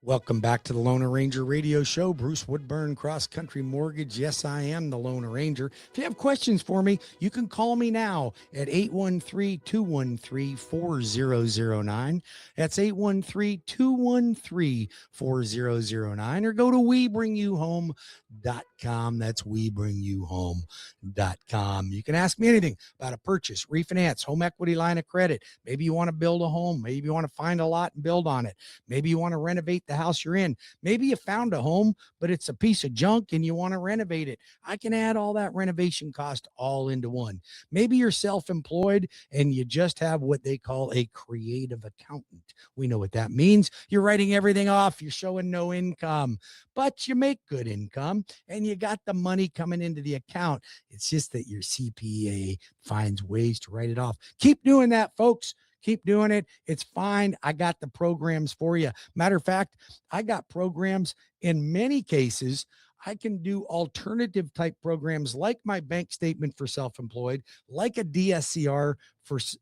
Welcome back to the Lone Ranger Radio Show. Bruce Woodburn, CrossCountry Mortgage. Yes, I am the Lone Ranger. If you have questions for me, you can call me now at 813-213-4009. That's 813-213-4009. Or go to WeBringYouHome.com. That's WeBringYouHome.com. You can ask me anything about a purchase, refinance, home equity line of credit. Maybe you want to build a home. Maybe you want to find a lot and build on it. Maybe you want to renovate the house you're in. Maybe you found a home, but it's a piece of junk and you want to renovate it. I can add all that renovation cost all into one. Maybe you're self-employed and you just have what they call a creative accountant. We know what that means. You're writing everything off. You're showing no income, but you make good income and you got the money coming into the account. It's just that your CPA finds ways to write it off. Keep doing that, folks. Keep doing it. It's fine. I got the programs for you. Matter of fact, I got programs in many cases. I can do alternative type programs like my bank statement for self-employed, like a DSCR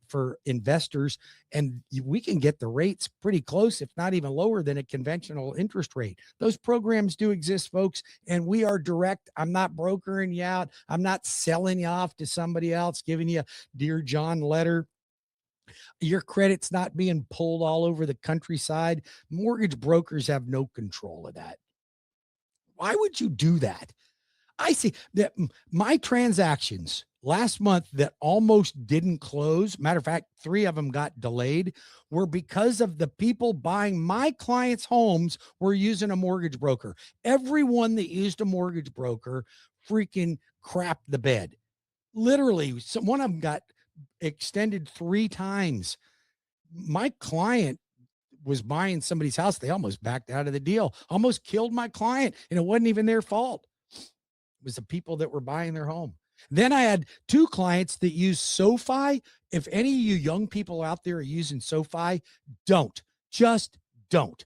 for investors. And we can get the rates pretty close, if not even lower than a conventional interest rate. Those programs do exist, folks. And we are direct. I'm not brokering you out. I'm not selling you off to somebody else, giving you a Dear John letter. Your credit's not being pulled all over the countryside. Mortgage brokers have no control of that. Why would you do that? I see that my transactions last month that almost didn't close, matter of fact, 3 of them got delayed, were because of the people buying my clients' homes were using a mortgage broker. Everyone that used a mortgage broker freaking crapped the bed. Literally, one of them got extended 3 times. My client was buying somebody's house. They almost backed out of the deal, almost killed my client. And it wasn't even their fault. It was the people that were buying their home. Then I had 2 clients that use SoFi. If any of you young people out there are using SoFi, just don't.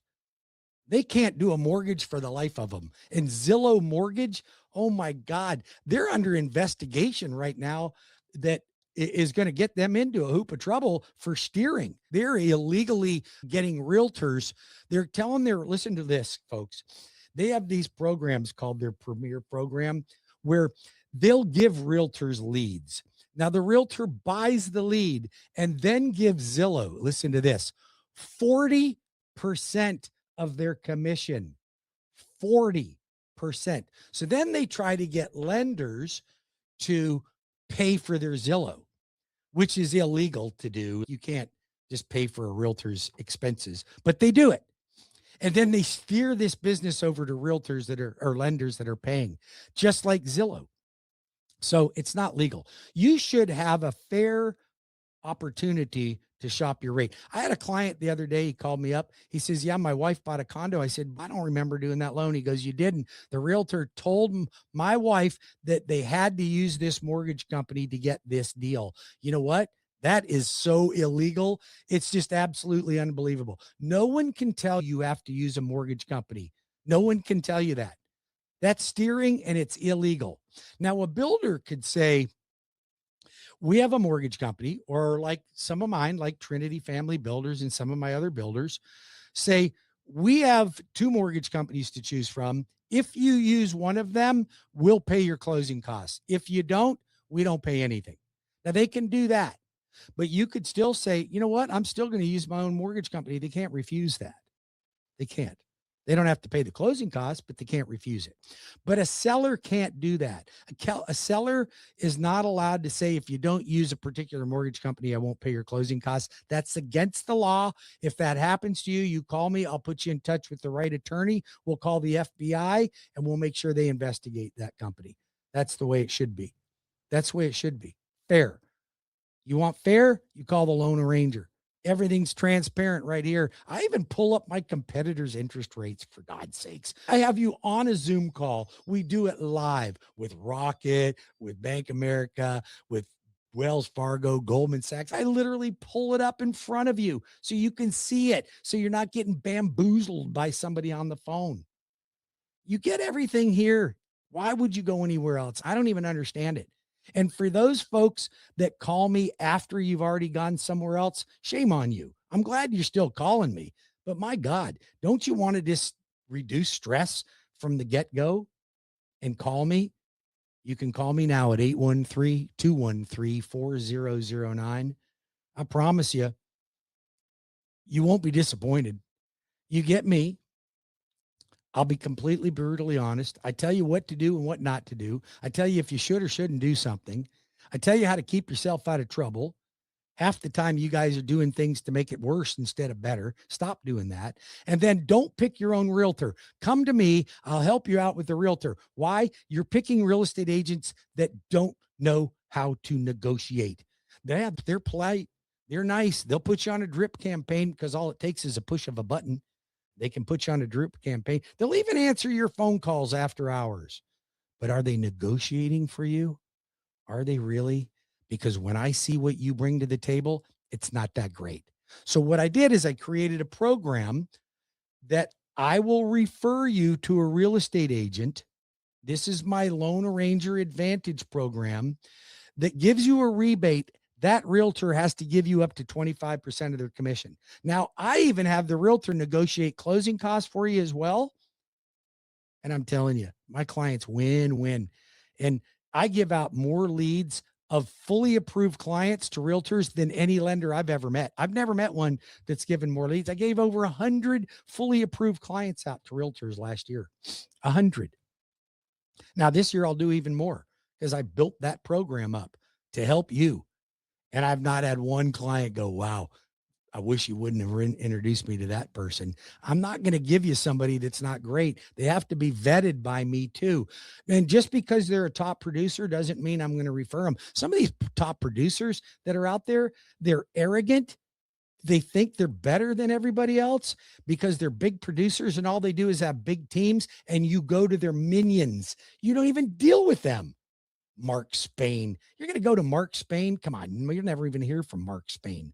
They can't do a mortgage for the life of them. And Zillow Mortgage, oh my God, they're under investigation right now that is going to get them into a hoop of trouble for steering. They're illegally getting realtors. They're telling listen to this, folks. They have these programs called their Premier program where they'll give realtors leads. Now the realtor buys the lead and then gives Zillow, listen to this, 40% of their commission. 40%. So then they try to get lenders to pay for their Zillow, which is illegal to do. You can't just pay for a realtor's expenses, but they do it. And then they steer this business over to realtors that are, or lenders that are paying, just like Zillow. So it's not legal. You should have a fair opportunity to shop your rate. I had a client the other day. He called me up. He says, yeah, my wife bought a condo. I said, I don't remember doing that loan. He goes, you didn't. The realtor told my wife that they had to use this mortgage company to get this deal. You know what? That is so illegal. It's just absolutely unbelievable. No one can tell you have to use a mortgage company. No one can tell you that. That's steering and it's illegal. Now, a builder could say, we have a mortgage company, or like some of mine, like Trinity Family Builders and some of my other builders say, we have 2 mortgage companies to choose from. If you use one of them, we'll pay your closing costs. If you don't, we don't pay anything. Now they can do that, but you could still say, you know what? I'm still going to use my own mortgage company. They can't refuse that. They can't. They don't have to pay the closing costs, but they can't refuse it. But a seller can't do that. A seller is not allowed to say, if you don't use a particular mortgage company, I won't pay your closing costs. That's against the law. If that happens to you, you call me. I'll put you in touch with the right attorney. We'll call the FBI and we'll make sure they investigate that company. That's the way it should be. That's the way it should be. Fair. You want fair? You call the Lone Ranger. Everything's transparent right here. I even pull up my competitors' interest rates, for God's sakes. I have you on a Zoom call. We do it live with Rocket, with Bank America, with Wells Fargo, Goldman Sachs. I literally pull it up in front of you so you can see it, so you're not getting bamboozled by somebody on the phone. You get everything here. Why would you go anywhere else? I don't even understand it. And for those folks that call me after you've already gone somewhere else, shame on you. I'm glad you're still calling me, But my God, don't you want to just reduce stress from the get-go and call me? You can call me now at 813-213-4009. I promise you, you won't be disappointed. You get me. I'll be completely brutally honest. I tell you what to do and what not to do. I tell you if you should or shouldn't do something. I tell you how to keep yourself out of trouble. Half the time you guys are doing things to make it worse instead of better. Stop doing that. And then don't pick your own realtor. Come to me. I'll help you out with the realtor. Why? You're picking real estate agents that don't know how to negotiate. They're polite. They're nice. They'll put you on a drip campaign because all it takes is a push of a button. They can put you on a drip campaign. They'll even answer your phone calls after hours. But are they negotiating for you? Are they really? Because when I see what you bring to the table, it's not that great. So what I did is I created a program that I will refer you to a real estate agent. This is my Loan Arranger Advantage program that gives you a rebate. That realtor has to give you up to 25% of their commission. Now, I even have the realtor negotiate closing costs for you as well. And I'm telling you, my clients win. And I give out more leads of fully approved clients to realtors than any lender I've ever met. I've never met one that's given more leads. I gave over 100 fully approved clients out to realtors last year. 100. Now this year I'll do even more because I built that program up to help you. And I've not had one client go, wow, I wish you wouldn't have introduced me to that person. I'm not going to give you somebody that's not great. They have to be vetted by me too. And just because they're a top producer doesn't mean I'm going to refer them. Some of these top producers that are out there, they're arrogant. They think they're better than everybody else because they're big producers and all they do is have big teams, and you go to their minions. You don't even deal with them. Mark Spain. You're going to go to Mark Spain? Come on. You'll never even hear from Mark Spain.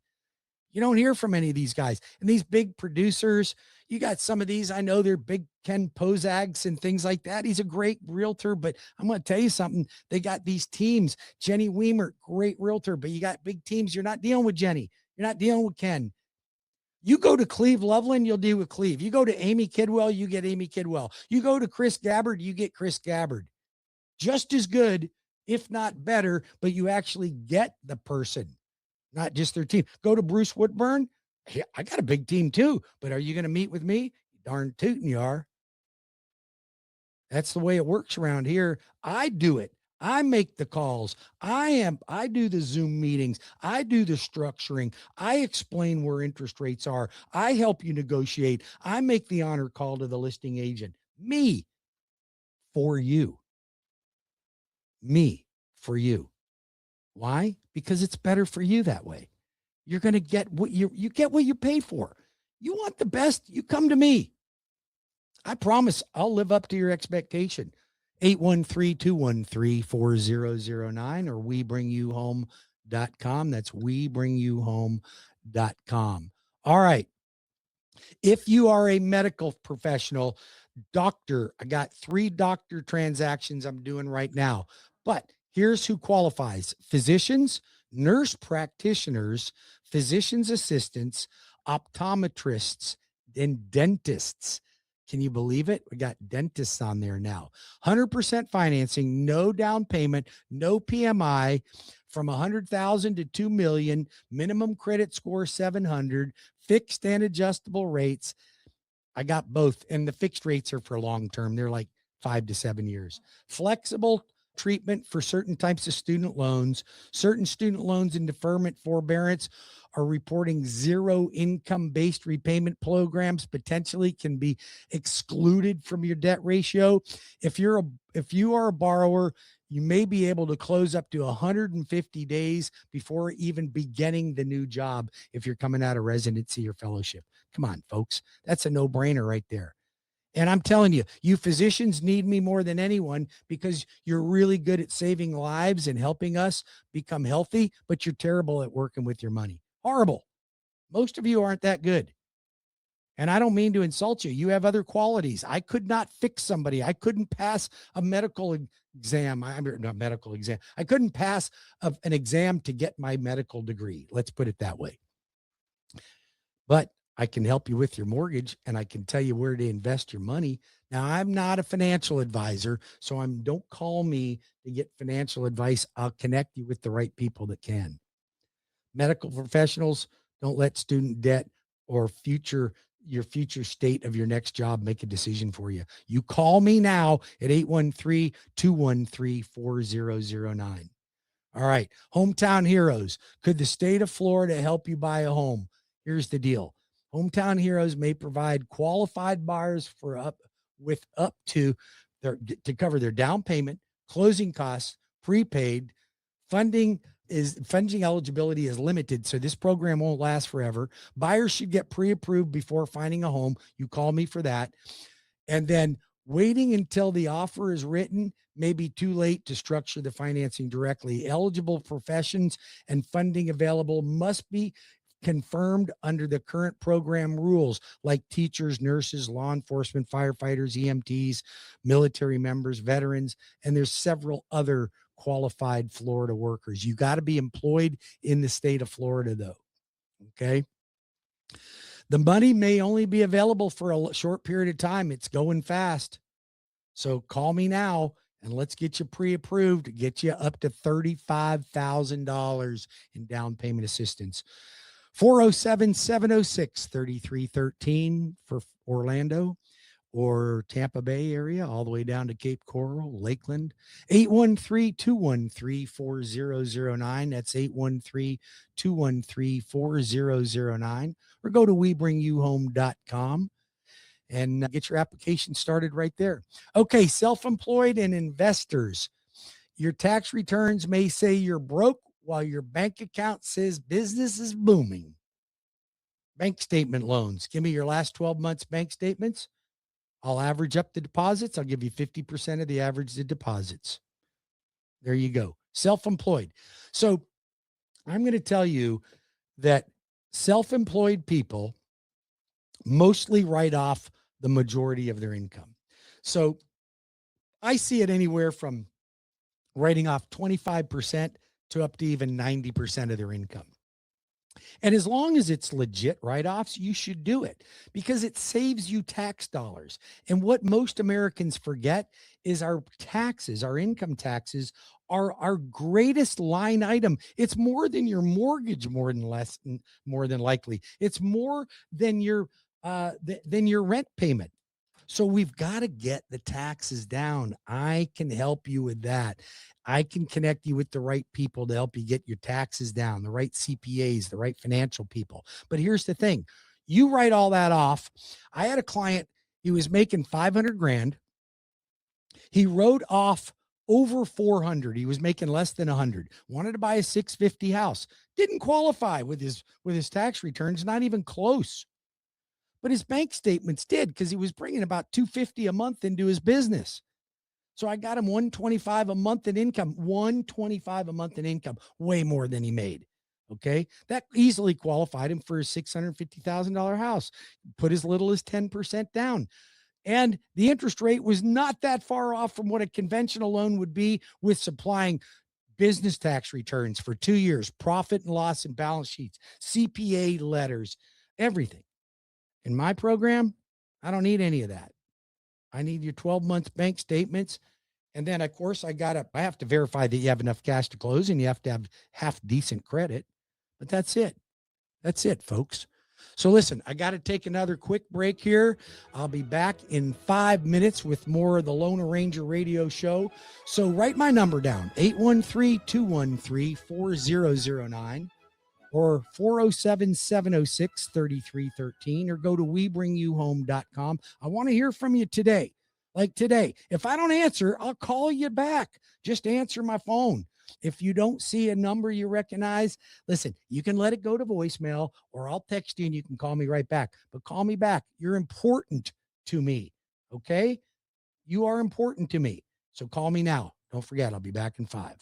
You don't hear from any of these guys. And these big producers, you got some of these, I know they're big Ken Pozags and things like that. He's a great realtor, but I'm going to tell you something. They got these teams. Jenny Weimer, great realtor, but you got big teams. You're not dealing with Jenny. You're not dealing with Ken. You go to Cleve Loveland, you'll deal with Cleve. You go to Amy Kidwell, you get Amy Kidwell. You go to Chris Gabbard, you get Chris Gabbard. Just as good, if not better, but you actually get the person, not just their team. Go to Bruce Woodburn. Hey, I got a big team too, but are you going to meet with me? Darn tootin' you are. That's the way it works around here. I do it. I make the calls. I do the Zoom meetings. I do the structuring. I explain where interest rates are. I help you negotiate. I make the honor call to the listing agent. Me for you. Me for you. Why? Because it's better for you that way. You're going to get what you get what you pay for. You want the best, you come to me. I promise I'll live up to your expectation. 813-213-4009 or webringyouhome.com. That's webringyouhome.com. All right. If you are a medical professional, doctor, I got 3 doctor transactions I'm doing right now, but here's who qualifies: physicians, nurse practitioners, physician's assistants, optometrists, and dentists. Can you believe it? We got dentists on there now. 100% financing, no down payment, no PMI, from 100,000 to 2 million, minimum credit score 700, fixed and adjustable rates. I got both, and the fixed rates are for long term. They're like 5 to 7 years. Flexible treatment for certain types of student loans. Certain student loans and deferment forbearance are reporting zero income-based repayment programs, potentially can be excluded from your debt ratio. If you are a borrower, you may be able to close up to 150 days before even beginning the new job if you're coming out of residency or fellowship. Come on, folks. That's a no-brainer right there. And I'm telling you, you physicians need me more than anyone because you're really good at saving lives and helping us become healthy, but you're terrible at working with your money. Horrible. Most of you aren't that good. And I don't mean to insult you. You have other qualities. I could not fix somebody. I couldn't pass a medical exam. Not medical exam. I couldn't pass an exam to get my medical degree. Let's put it that way. But I can help you with your mortgage, and I can tell you where to invest your money. Now, I'm not a financial advisor, so don't call me to get financial advice. I'll connect you with the right people that can. Medical professionals, don't let student debt or your future state of your next job make a decision for you. You call me now at 813-213-4009. All right. Hometown heroes. Could the state of Florida help you buy a home? Here's the deal. Hometown heroes may provide qualified buyers with up to to cover their down payment, closing costs, prepaid. Funding eligibility is limited, so this program won't last forever. Buyers should get pre-approved before finding a home. You call me for that. And then waiting until the offer is written may be too late to structure the financing directly. Eligible professions and funding available must be confirmed under the current program rules, like teachers, nurses, law enforcement, firefighters, EMTs, military members, veterans, and there's several other qualified Florida workers. You got to be employed in the state of Florida, though. Okay. The money may only be available for a short period of time. It's going fast. So call me now and let's get you pre-approved, get you up to $35,000 in down payment assistance. 407-706-3313 for Orlando or Tampa Bay area, all the way down to Cape Coral, Lakeland. 813-213-4009. That's 813-213-4009. Or go to WeBringYouHome.com and get your application started right there. Okay, self-employed and investors. Your tax returns may say you're broke while your bank account says business is booming. Bank statement loans. Give me your last 12 months bank statements. I'll average up the deposits. I'll give you 50% of the average of the deposits. There you go. Self-employed. So I'm going to tell you that self-employed people mostly write off the majority of their income. So I see it anywhere from writing off 25% to up to even 90% of their income. And as long as it's legit write-offs, you should do it because it saves you tax dollars. And what most Americans forget is our taxes, our income taxes are our greatest line item. It's more than your mortgage, more than likely. It's more than your rent payment. So we've got to get the taxes down. I can help you with that. I can connect you with the right people to help you get your taxes down, the right CPAs, the right financial people. But here's the thing. You write all that off. I had a client, he was making 500 grand. He wrote off over 400. He was making less than 100. Wanted to buy a 650 house. Didn't qualify with his tax returns, not even close. But his bank statements did because he was bringing about 250 a month into his business. So I got him 125 a month in income, 125 a month in income, way more than he made. Okay. That easily qualified him for a $650,000 house, put as little as 10% down. And the interest rate was not that far off from what a conventional loan would be with supplying business tax returns for 2 years, profit and loss and balance sheets, CPA letters, everything. In my program, I don't need any of that. I need your 12 months bank statements. And then, of course, I have to verify that you have enough cash to close and you have to have half decent credit. But that's it. That's it, folks. So listen, I got to take another quick break here. I'll be back in 5 minutes with more of the Loan Arranger radio show. So write my number down, 813-213-4009. or 407-706-3313, or go to WeBringYouHome.com. I want to hear from you today. Like today. If I don't answer, I'll call you back. Just answer my phone. If you don't see a number you recognize, listen, you can let it go to voicemail, or I'll text you and you can call me right back. But call me back. You're important to me. Okay? You are important to me. So call me now. Don't forget, I'll be back in 5.